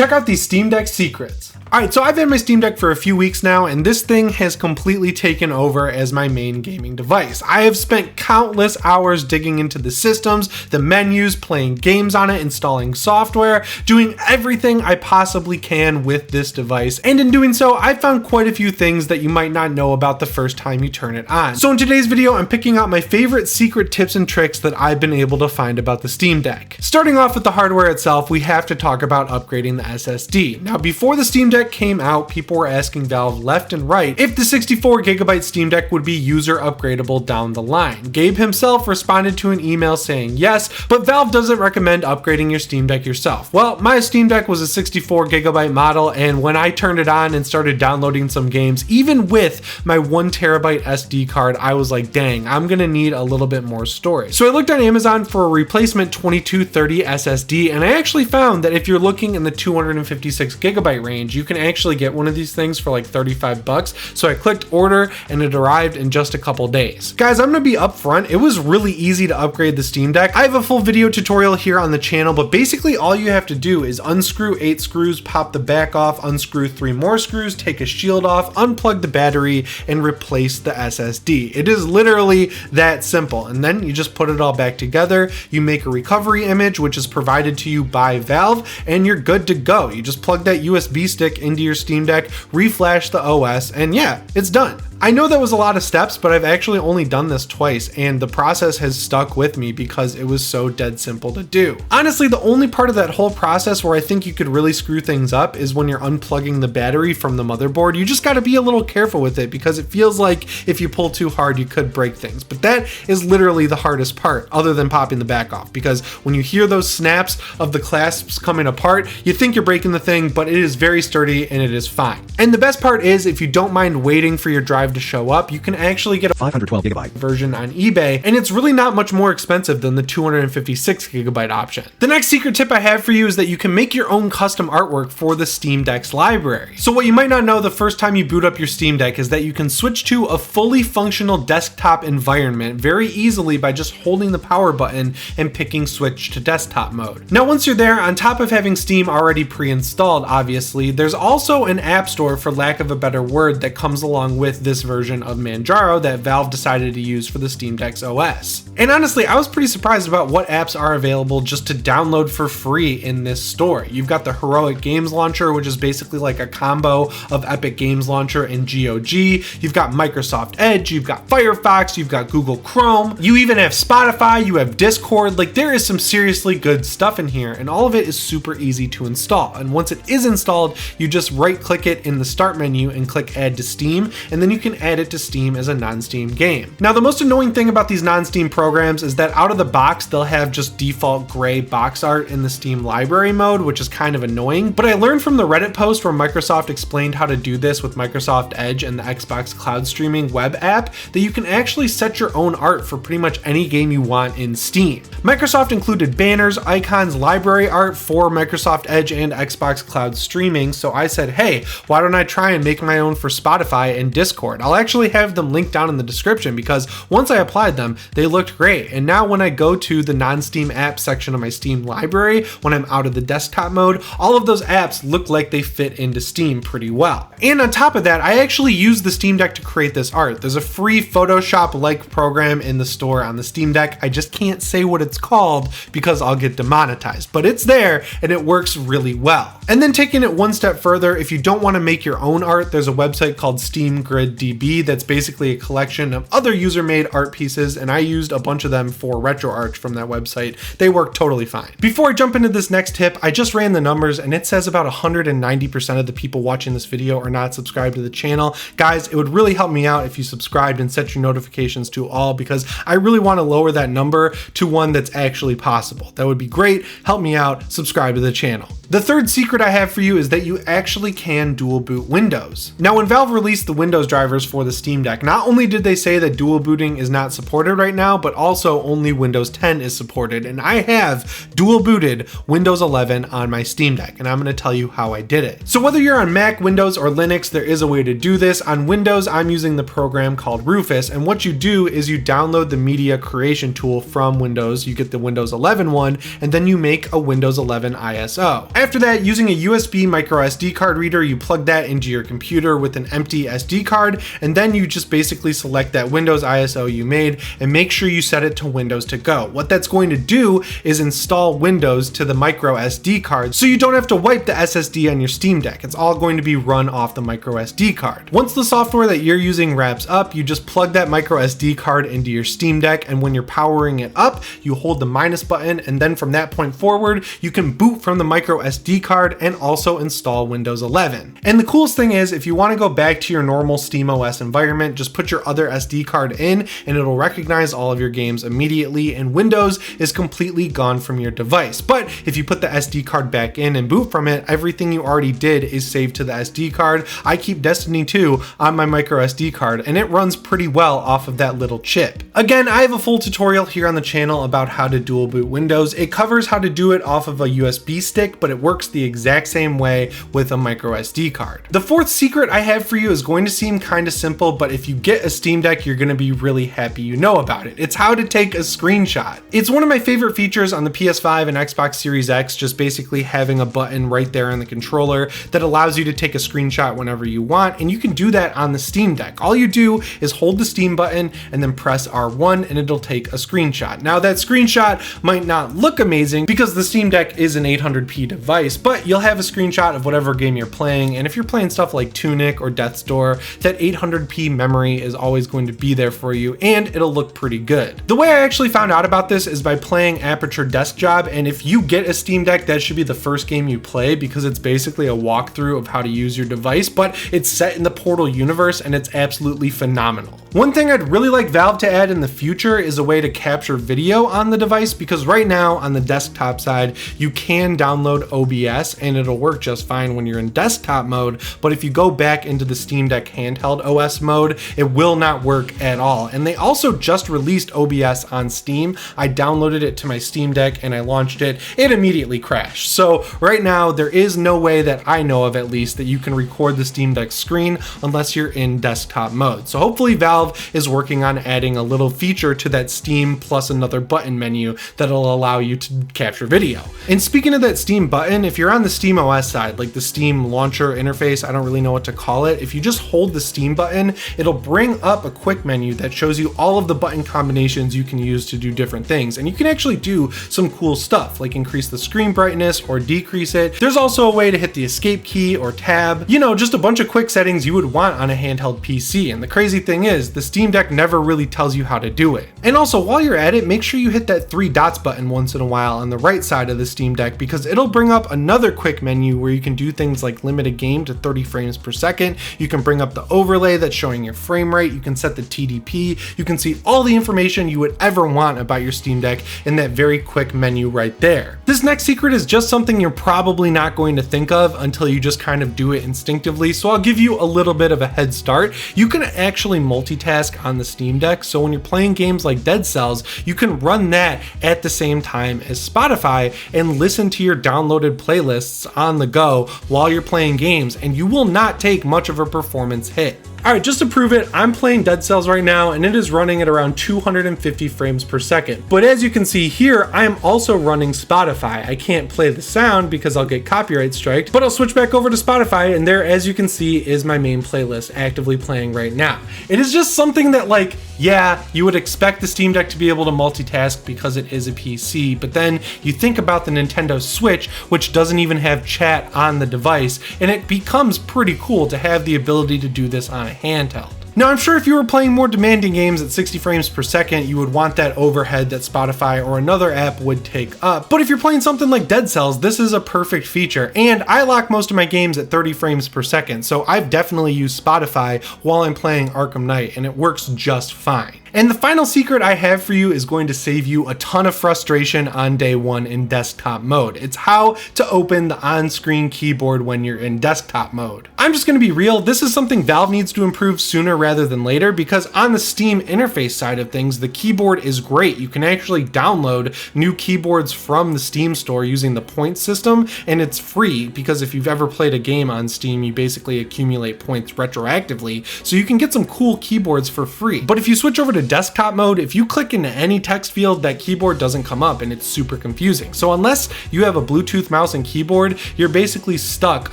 check out these Steam Deck secrets. Alright, so I've had my Steam Deck for a few weeks now, and this thing has completely taken over as my main gaming device. I have spent countless hours digging into the systems, the menus, playing games on it, installing software, doing everything I possibly can with this device, and in doing so, I've found quite a few things that you might not know about the first time you turn it on. So in today's video, I'm picking out my favorite secret tips and tricks that I've been able to find about the Steam Deck. Starting off with the hardware itself, we have to talk about upgrading the SSD. Now, before the Steam Deck came out, people were asking Valve left and right if the 64GB Steam Deck would be user upgradable down the line. Gabe himself responded to an email saying yes, but Valve doesn't recommend upgrading your Steam Deck yourself. Well, my Steam Deck was a 64GB model, and when I turned it on and started downloading some games, even with my 1TB SD card, I was like, dang, I'm gonna need a little bit more storage. So I looked on Amazon for a replacement 2230 SSD, and I actually found that if you're looking in the 256GB range, you can actually get one of these things for like 35 bucks. So I clicked order and it arrived in just a couple days. Guys, I'm gonna be upfront. It was really easy to upgrade the Steam Deck. I have a full video tutorial here on the channel, but basically all you have to do is unscrew 8 screws, pop the back off, unscrew 3 more screws, take a shield off, unplug the battery, and replace the SSD. It is literally that simple. And then you just put it all back together. You make a recovery image, which is provided to you by Valve, and you're good to go. You just plug that USB stick into your Steam Deck, reflash the OS, and yeah, it's done. I know that was a lot of steps, but I've actually only done this twice, and the process has stuck with me because it was so dead simple to do. Honestly, the only part of that whole process where I think you could really screw things up is when you're unplugging the battery from the motherboard. You just gotta be a little careful with it because it feels like if you pull too hard, you could break things. But that is literally the hardest part, other than popping the back off, because when you hear those snaps of the clasps coming apart, you think you're breaking the thing, but it is very sturdy and it is fine. And the best part is, if you don't mind waiting for your drive to show up, you can actually get a 512GB version on eBay, and it's really not much more expensive than the 256GB option. The next secret tip I have for you is that you can make your own custom artwork for the Steam Deck's library. So what you might not know the first time you boot up your Steam Deck is that you can switch to a fully functional desktop environment very easily by just holding the power button and picking switch to desktop mode. Now once you're there, on top of having Steam already pre-installed, obviously, there's also an app store, for lack of a better word, that comes along with this version of Manjaro that Valve decided to use for the Steam Deck's OS. And honestly, I was pretty surprised about what apps are available just to download for free in this store. You've got the Heroic Games Launcher, which is basically like a combo of Epic Games Launcher and GOG. You've got Microsoft Edge, you've got Firefox, you've got Google Chrome, you even have Spotify, you have Discord. Like, there is some seriously good stuff in here, and all of it is super easy to install. And once it is installed, you just right click it in the start menu and click add to Steam, and then you can add it to Steam as a non-Steam game. Now, the most annoying thing about these non-Steam programs is that out of the box, they'll have just default gray box art in the Steam library mode, which is kind of annoying. But I learned from the Reddit post where Microsoft explained how to do this with Microsoft Edge and the Xbox Cloud Streaming web app, that you can actually set your own art for pretty much any game you want in Steam. Microsoft included banners, icons, library art for Microsoft Edge and Xbox Cloud Streaming, so I said, hey, why don't I try and make my own for Spotify and Discord? I'll actually have them linked down in the description because once I applied them, they looked great. And now when I go to the non-Steam app section of my Steam library, when I'm out of the desktop mode, all of those apps look like they fit into Steam pretty well. And on top of that, I actually used the Steam Deck to create this art. There's a free Photoshop-like program in the store on the Steam Deck. I just can't say what it's called because I'll get demonetized, but it's there and it works really well. And then taking it one step further, if you don't want to make your own art, there's a website called Steam Grid DB that's basically a collection of other user-made art pieces, and I used a bunch of them for RetroArch from that website. They work totally fine. Before I jump into this next tip, I just ran the numbers and it says about 190% of the people watching this video are not subscribed to the channel. Guys, it would really help me out if you subscribed and set your notifications to all, because I really want to lower that number to one that's actually possible. That would be great. Help me out. Subscribe to the channel. The third secret I have for you is that you actually can dual boot Windows. Now, when Valve released the Windows driver drivers for the Steam Deck. Not only did they say that dual booting is not supported right now, but also only Windows 10 is supported. And I have dual booted Windows 11 on my Steam Deck, and I'm going to tell you how I did it. So whether you're on Mac, Windows, or Linux, there is a way to do this. On Windows, I'm using the program called Rufus, and what you do is you download the media creation tool from Windows. You get the Windows 11 one, and then you make a Windows 11 ISO. After that, using a USB micro SD card reader, you plug that into your computer with an empty SD card, and then you just basically select that Windows ISO you made and make sure you set it to Windows to go. What that's going to do is install Windows to the micro SD card, so you don't have to wipe the SSD on your Steam Deck. It's all going to be run off the micro SD card. Once the software that you're using wraps up, you just plug that micro SD card into your Steam Deck, and when you're powering it up, you hold the minus button, and then from that point forward, you can boot from the micro SD card and also install Windows 11. And the coolest thing is, if you want to go back to your normal SteamOS environment, just put your other SD card in and it'll recognize all of your games immediately, and Windows is completely gone from your device. But if you put the SD card back in and boot from it, everything you already did is saved to the SD card. I keep Destiny 2 on my micro SD card, and it runs pretty well off of that little chip. Again, I have a full tutorial here on the channel about how to dual boot Windows. It covers how to do it off of a USB stick, but it works the exact same way with a micro SD card. The fourth secret I have for you is going to seem kind of simple, but if you get a Steam Deck, you're going to be really happy you know about it. It's how to take a screenshot. It's one of my favorite features on the PS5 and Xbox Series X, just basically having a button right there on the controller that allows you to take a screenshot whenever you want, and you can do that on the Steam Deck. All you do is hold the Steam button and then press R1 and it'll take a screenshot. Now that screenshot might not look amazing because the Steam Deck is an 800p device, but you'll have a screenshot of whatever game you're playing, and if you're playing stuff like Tunic or Death's Door, that 800p memory is always going to be there for you, and it'll look pretty good. The way I actually found out about this is by playing Aperture Desk Job, and if you get a Steam Deck, that should be the first game you play because it's basically a walkthrough of how to use your device, but it's set in the Portal universe and it's absolutely phenomenal. One thing I'd really like Valve to add in the future is a way to capture video on the device, because right now on the desktop side, you can download OBS and it'll work just fine when you're in desktop mode, but if you go back into the Steam Deck handheld OS mode, it will not work at all. And they also just released OBS on Steam. I downloaded it to my Steam Deck and I launched it. It immediately crashed. So right now there is no way that I know of, at least, that you can record the Steam Deck screen unless you're in desktop mode. So hopefully Valve is working on adding a little feature to that Steam plus another button menu that'll allow you to capture video. And speaking of that Steam button, if you're on the SteamOS side, like the Steam launcher interface, I don't really know what to call it, if you just hold the Steam button, it'll bring up a quick menu that shows you all of the button combinations you can use to do different things. And you can actually do some cool stuff, like increase the screen brightness or decrease it. There's also a way to hit the escape key or tab, you know, just a bunch of quick settings you would want on a handheld PC. And the crazy thing is, the Steam Deck never really tells you how to do it. And also, while you're at it, make sure you hit that 3 dots button once in a while on the right side of the Steam Deck, because it'll bring up another quick menu where you can do things like limit a game to 30 frames per second. You can bring up the overlay that's showing your frame rate. You can set the TDP. You can see all the information you would ever want about your Steam Deck in that very quick menu right there. This next secret is just something you're probably not going to think of until you just kind of do it instinctively, so I'll give you a little bit of a head start. You can actually multitask on the Steam Deck, so when you're playing games like Dead Cells, you can run that at the same time as Spotify and listen to your downloaded playlists on the go while you're playing games, and you will not take much of a performance hit. Alright, just to prove it, I'm playing Dead Cells right now and it is running at around 250 frames per second. But as you can see here, I am also running Spotify. I can't play the sound because I'll get copyright striked, but I'll switch back over to Spotify, and there, as you can see, is my main playlist actively playing right now. It is just something that, like, yeah, you would expect the Steam Deck to be able to multitask because it is a PC, but then you think about the Nintendo Switch, which doesn't even have chat on the device, and it becomes pretty cool to have the ability to do this on a handheld. Now, I'm sure if you were playing more demanding games at 60 frames per second, you would want that overhead that Spotify or another app would take up. But if you're playing something like Dead Cells, this is a perfect feature. And I lock most of my games at 30 frames per second, so I've definitely used Spotify while I'm playing Arkham Knight, and it works just fine. And the final secret I have for you is going to save you a ton of frustration on day one in desktop mode. It's how to open the on-screen keyboard when you're in desktop mode. I'm just going to be real, this is something Valve needs to improve sooner rather than later, because on the Steam interface side of things, the keyboard is great. You can actually download new keyboards from the Steam store using the points system, and it's free because if you've ever played a game on Steam, you basically accumulate points retroactively, so you can get some cool keyboards for free. But if you switch over to desktop mode, if you click into any text field, that keyboard doesn't come up and it's super confusing. So unless you have a Bluetooth mouse and keyboard, you're basically stuck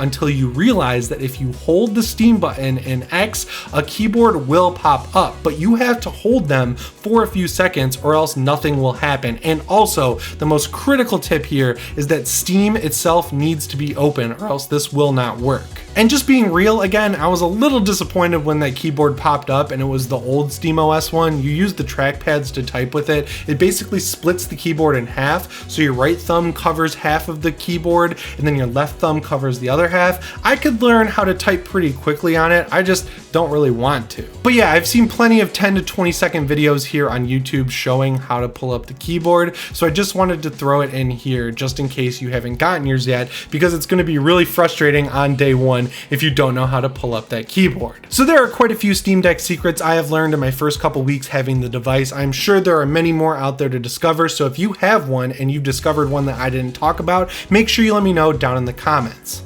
until you realize that if you hold the Steam button and X, a keyboard will pop up, but you have to hold them for a few seconds or else nothing will happen. And also, the most critical tip here is that Steam itself needs to be open or else this will not work. And just being real again, I was a little disappointed when that keyboard popped up and it was the old SteamOS one. You use the trackpads to type with it. It basically splits the keyboard in half, so your right thumb covers half of the keyboard and then your left thumb covers the other half. I could learn how to type pretty quickly on it, I just don't really want to. But yeah, I've seen plenty of 10 to 20 second videos here on YouTube showing how to pull up the keyboard, so I just wanted to throw it in here just in case you haven't gotten yours yet, because it's going to be really frustrating on day one if you don't know how to pull up that keyboard. So there are quite a few Steam Deck secrets I have learned in my first couple weeks having the device. I'm sure there are many more out there to discover, so if you have one and you've discovered one that I didn't talk about, make sure you let me know down in the comments.